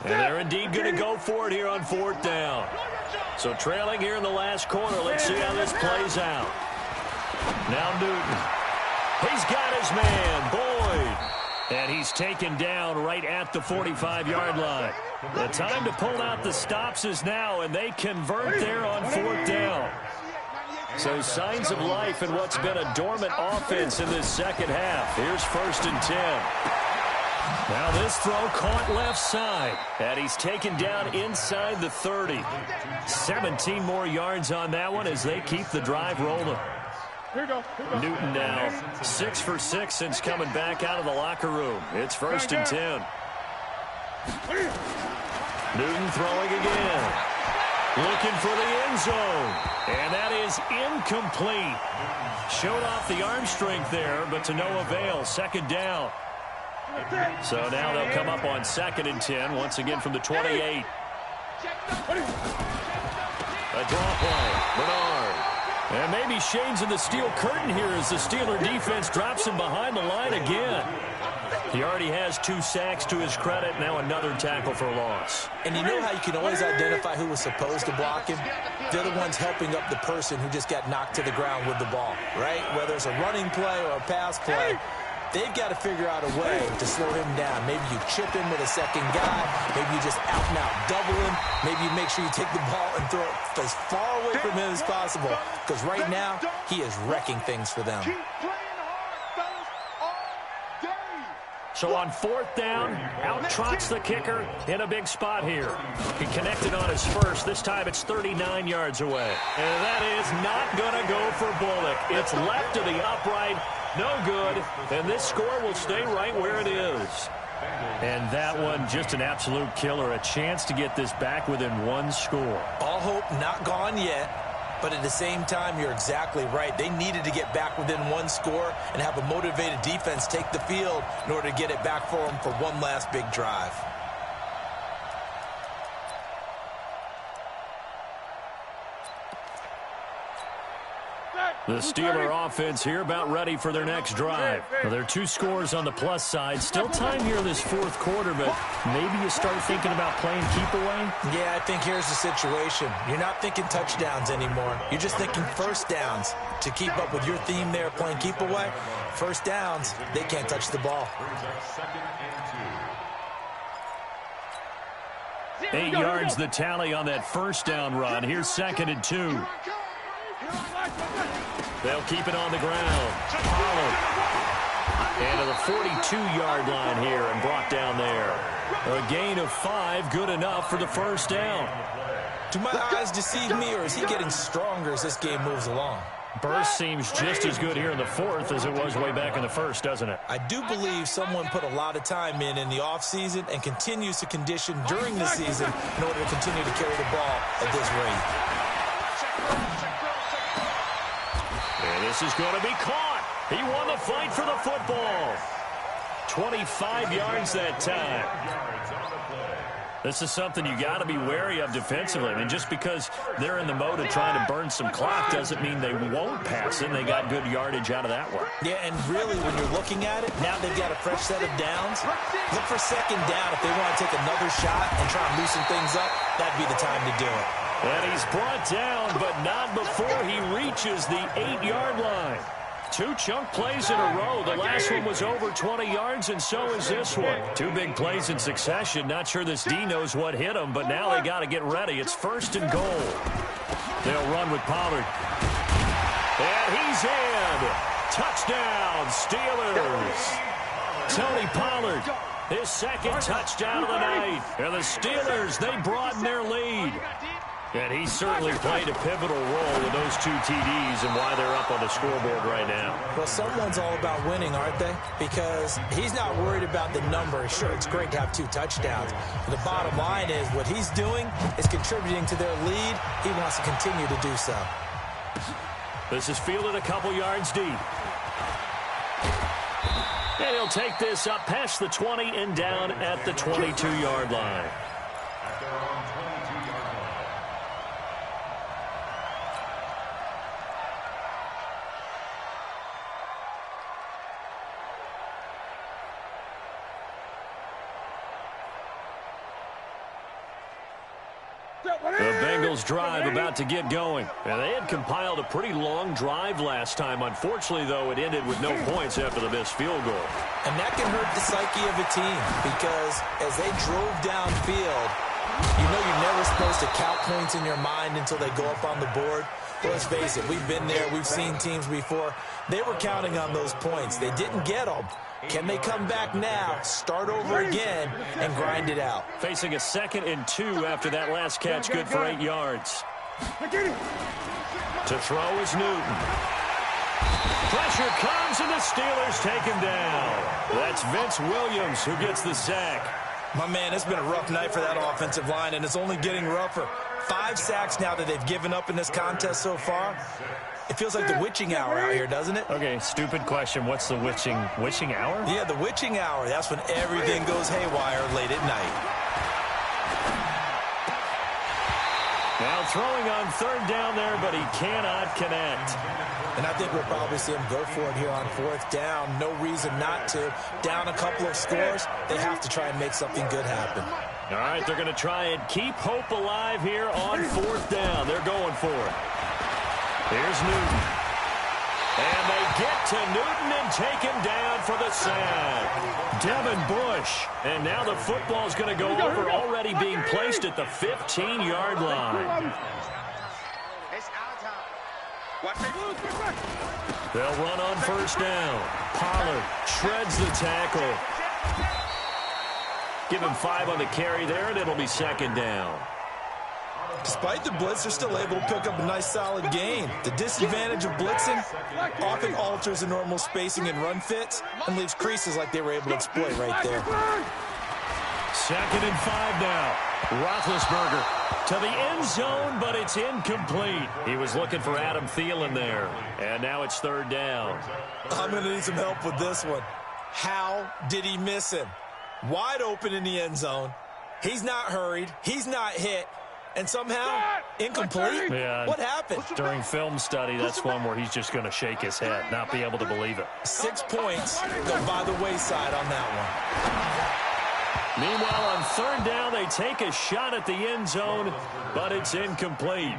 And they're indeed going to go for it here on 4th down. So trailing here in the last quarter. Let's see how this plays out. Now Newton. He's got his man, Boyd. And he's taken down right at the 45-yard line. The time to pull out the stops is now, and they convert there on 4th down. So signs of life in what's been a dormant offense in this second half. Here's 1st and 10. Now this throw caught left side, and he's taken down inside the 30. 17 more yards on that one as they keep the drive rolling. Newton now 6 for 6 since coming back out of the locker room. It's 1st and 10. Newton throwing again. Looking for the end zone. And that is incomplete. Showed off the arm strength there, but to no avail. 2nd down. So now they'll come up on 2nd and 10, once again from the 28. A draw play. Bernard. And maybe Shane's in the steel curtain here as the Steeler defense drops him behind the line again. He already has 2 sacks to his credit. Now another tackle for loss. And you know how you can always identify who was supposed to block him? They're the ones helping up the person who just got knocked to the ground with the ball, right? Whether it's a running play or a pass play, they've got to figure out a way to slow him down. Maybe you chip him with a second guy. Maybe you just out-and-out double him. Maybe you make sure you take the ball and throw it as far away from him as possible. Because right now, he is wrecking things for them. So on 4th down, out trots the kicker in a big spot here. He connected on his first. This time it's 39 yards away. And that is not going to go for Bullock. It's left to the upright. No good. And this score will stay right where it is. And that one, just an absolute killer. A chance to get this back within 1 score. All hope not gone yet. But at the same time, you're exactly right. They needed to get back within 1 score and have a motivated defense take the field in order to get it back for them for one last big drive. The Steeler offense here about ready for their next drive. Well, there are 2 scores on the plus side. Still time here in this 4th quarter, but maybe you start thinking about playing keep away? Yeah, I think here's the situation. You're not thinking touchdowns anymore. You're just thinking 1st downs. To keep up with your theme there, playing keep away, 1st downs, they can't touch the ball. 8 yards the tally on that 1st down run. Here's 2nd and 2. They'll keep it on the ground. Pollard. And to the 42-yard line here and brought down there. A gain of 5, good enough for the 1st down. Do my eyes deceive me, or is he getting stronger as this game moves along? Burst seems just as good here in the 4th as it was way back in the 1st, doesn't it? I do believe someone put a lot of time in the offseason and continues to condition during the season in order to continue to carry the ball at this rate. And this is going to be caught. He won the fight for the football. 25 yards that time. This is something you got to be wary of defensively. I mean, just because they're in the mode of trying to burn some clock doesn't mean they won't pass it. They got good yardage out of that one. Yeah, and really, when you're looking at it, now they've got a fresh set of downs. Look for 2nd down. If they want to take another shot and try and loosen things up, that'd be the time to do it. And he's brought down, but not before he reaches the 8-yard line. 2 chunk plays in a row. The last one was over 20 yards, and so is this one. 2 big plays in succession. Not sure this D knows what hit him, but now they got to get ready. It's 1st and goal. They'll run with Pollard. And he's in. Touchdown, Steelers. Tony Pollard, his 2nd touchdown of the night. And the Steelers, they broaden their lead. And he certainly played a pivotal role with those 2 TDs and why they're up on the scoreboard right now. Well, someone's all about winning, aren't they? Because he's not worried about the number. Sure, it's great to have 2 touchdowns. But the bottom line is what he's doing is contributing to their lead. He wants to continue to do so. This is fielded a couple yards deep. And he'll take this up past the 20 and down at the 22-yard line. The Bengals drive about to get going. And they had compiled a pretty long drive last time. Unfortunately, though, it ended with no points after the missed field goal. And that can hurt the psyche of a team because as they drove downfield, you know you're never supposed to count points in your mind until they go up on the board. But let's face it, we've been there. We've seen teams before. They were counting on those points. They didn't get them. Can they come back now, start over again, and grind it out? Facing a 2nd and 2 after that last catch, good for 8 yards. To throw is Newton. Pressure comes, and the Steelers take him down. That's Vince Williams who gets the sack. My man, it's been a rough night for that offensive line, and it's only getting rougher. 5 sacks now that they've given up in this contest so far. It feels like the witching hour out here, doesn't it? Okay, stupid question. What's the witching hour? Yeah, the witching hour. That's when everything goes haywire late at night. Now throwing on 3rd down there, but he cannot connect. And I think we'll probably see him go for it here on 4th down. No reason not to. Down a couple of scores, they have to try and make something good happen. All right, they're going to try and keep hope alive here on 4th down. They're going for it. Here's Newton. And they get to Newton and take him down for the sack. Devin Bush. And now the football's going to go over, already being placed at the 15-yard line. They'll run on 1st down. Pollard shreds the tackle. Give him 5 on the carry there, and it'll be 2nd down. Despite the blitz, they're still able to pick up a nice, solid gain. The disadvantage of blitzing often alters the normal spacing and run fits and leaves creases like they were able to exploit right there. 2nd and 5 now. Roethlisberger to the end zone, but it's incomplete. He was looking for Adam Thielen there, and now it's 3rd down. I'm going to need some help with this one. How did he miss him? Wide open in the end zone. He's not hurried. He's not hit. And somehow, incomplete? Yeah, what happened? During film study, that's one where he's just going to shake his head, not be able to believe it. 6 points go by the wayside on that one. Meanwhile, on 3rd down, they take a shot at the end zone, but it's incomplete.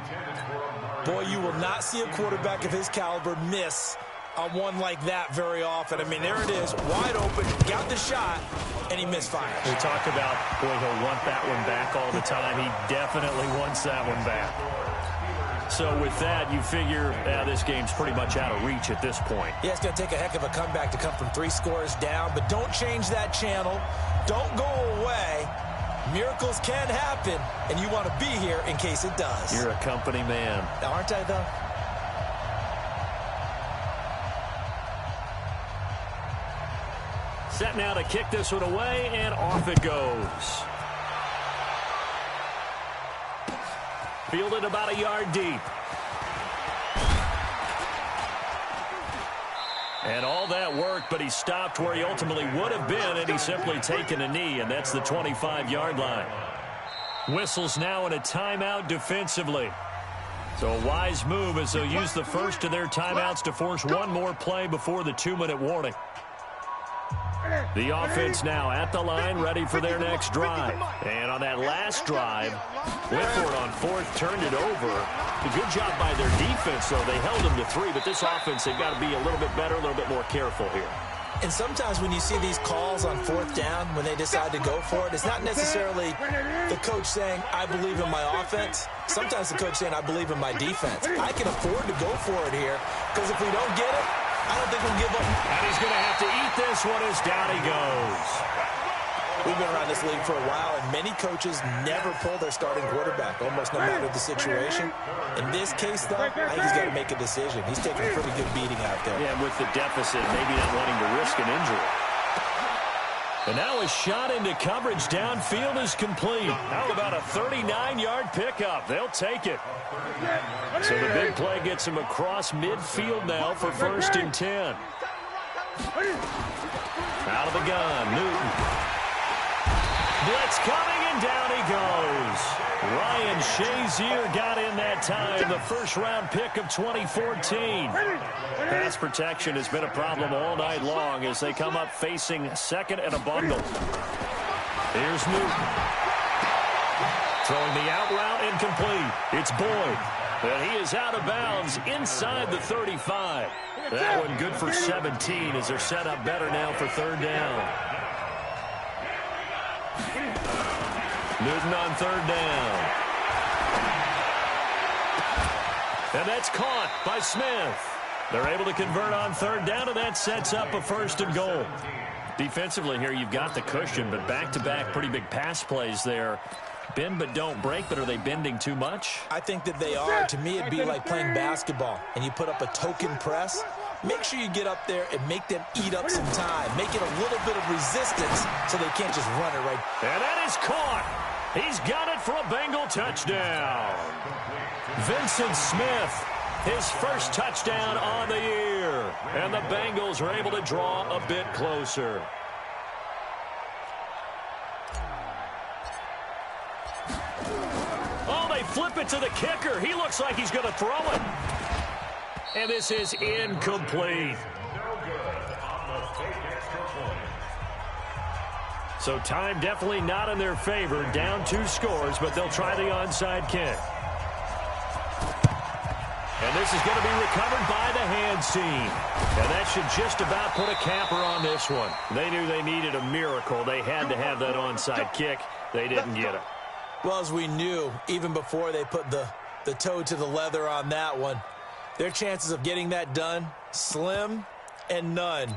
Boy, you will not see a quarterback of his caliber miss on one like that very often. I mean, there it is, wide open, got the shot, and he misfired. We talk about, boy, he'll want that one back all the time. He definitely wants that one back. So with that, you figure this game's pretty much out of reach at this point. Yeah, it's going to take a heck of a comeback to come from 3 scores down, but don't change that channel. Don't go away. Miracles can happen, and you want to be here in case it does. You're a company man. Aren't I, though? Set now to kick this one away, and off it goes. Fielded about a yard deep. And all that worked, but he stopped where he ultimately would have been, and he's simply taken a knee, and that's the 25-yard line. Whistles now in a timeout defensively. So a wise move as they'll use the first of their timeouts to force one more play before the 2-minute warning. The offense now at the line, ready for their next drive. And on that last drive, Whitford on 4th turned it over. A good job by their defense, though. They held them to 3, but this offense, they've got to be a little bit better, a little bit more careful here. And sometimes when you see these calls on 4th down, when they decide to go for it, it's not necessarily the coach saying, I believe in my offense. Sometimes the coach saying, I believe in my defense. I can afford to go for it here, because if we don't get it, I don't think we'll give up. And he's going to have to eat this one as down he goes. We've been around this league for a while, and many coaches never pull their starting quarterback, almost no matter the situation. In this case, though, I think he's got to make a decision. He's taking a pretty good beating out there. Yeah, and with the deficit, maybe not wanting to risk an injury. And now a shot into coverage downfield is complete. How about a 39-yard pickup? They'll take it. So the big play gets him across midfield now for 1st and 10. Out of the gun, Newton. Blitz coming, and down he goes. Ryan Shazier got in that time, the first-round pick of 2014. Pass protection has been a problem all night long as they come up facing 2nd and a bundle. Here's Newton. Throwing the out route incomplete. It's Boyd. And he is out of bounds inside the 35. That one good for 17 as they're set up better now for third down. Newton on third down. And that's caught by Smith. They're able to convert on third down, and that sets up a 1st and goal. Defensively here, you've got the cushion, but back-to-back pretty big pass plays there. Bend but don't break, but are they bending too much? I think that they are. To me, it'd be like playing basketball, and you put up a token press. Make sure you get up there and make them eat up some time. Make it a little bit of resistance so they can't just run it right. And that is caught. He's got it for a Bengal touchdown. Vincent Smith, his first touchdown on the year. And the Bengals are able to draw a bit closer. Oh, they flip it to the kicker. He looks like he's going to throw it. And this is incomplete. So time definitely not in their favor. Down 2 scores, but they'll try the onside kick. And this is going to be recovered by the hands team. And that should just about put a capper on this one. They knew they needed a miracle. They had to have that onside kick. They didn't get it. Well, as we knew, even before they put the toe to the leather on that one, their chances of getting that done, slim and none.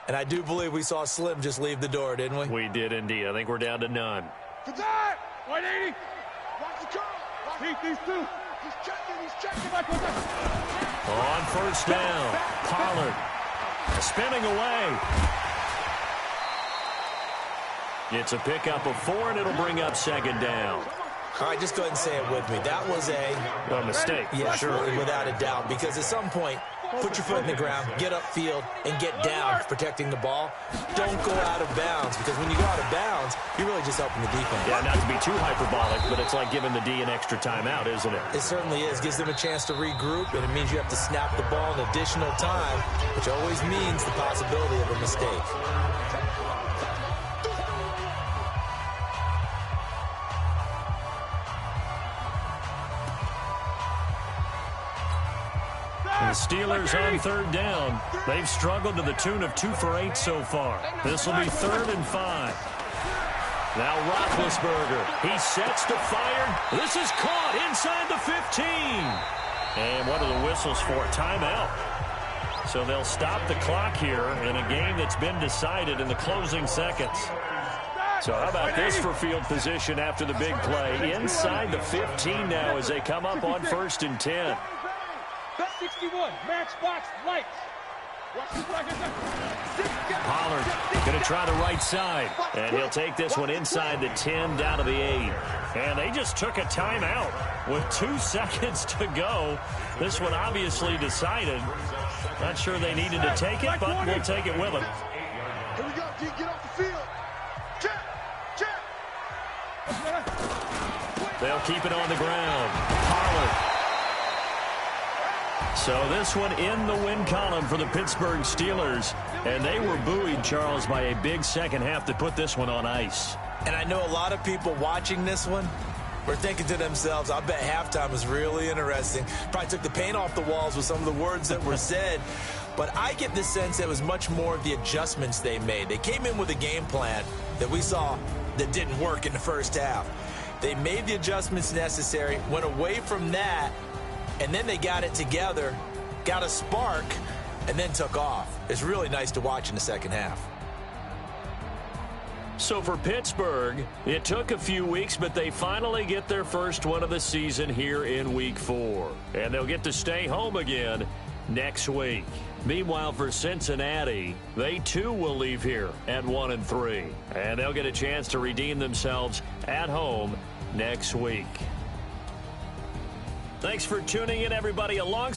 And I do believe we saw Slim just leave the door, didn't we? We did indeed. I think we're down to none. Good time. 180. Watch the curl. Keep these two. He's checking. On first down, Pollard spinning away. It's a pickup of 4, and it'll bring up 2nd down. All right, just go ahead and say it with me. That was a mistake. Yeah, sure, without a doubt. Because at some point, put your foot in the ground, get upfield, and get down protecting the ball. Don't go out of bounds, because when you go out of bounds, you're really just helping the defense. Yeah, not to be too hyperbolic, but it's like giving the D an extra timeout, isn't it? It certainly is. Gives them a chance to regroup, and it means you have to snap the ball an additional time, which always means the possibility of a mistake. The Steelers on third down. They've struggled to the tune of 2 for 8 so far. This will be 3rd and 5. Now Roethlisberger. He sets to fire. This is caught inside the 15. And what are the whistles for? Timeout. So they'll stop the clock here in a game that's been decided in the closing seconds. So how about this for field position after the big play? Inside the 15 now as they come up on 1st and 10. 61, matchbox lights. Pollard going to try the right side. And he'll take this one inside the 10 down to the 8. And they just took a timeout with 2 seconds to go. This one obviously decided. Not sure they needed to take it, but we'll take it with them. Here we go, G, get off the field. Check. They'll keep it on the ground. Pollard. So this one in the win column for the Pittsburgh Steelers. And they were buoyed, Charles, by a big second half that put this one on ice. And I know a lot of people watching this one were thinking to themselves, I bet halftime was really interesting. Probably took the paint off the walls with some of the words that were said. But I get the sense that it was much more of the adjustments they made. They came in with a game plan that we saw that didn't work in the first half. They made the adjustments necessary, went away from that, and then they got it together, got a spark, and then took off. It's really nice to watch in the second half. So for Pittsburgh, it took a few weeks, but they finally get their first one of the season here in Week 4. And they'll get to stay home again next week. Meanwhile, for Cincinnati, they too will leave here at 1-3. And they'll get a chance to redeem themselves at home next week. Thanks for tuning in, everybody. Along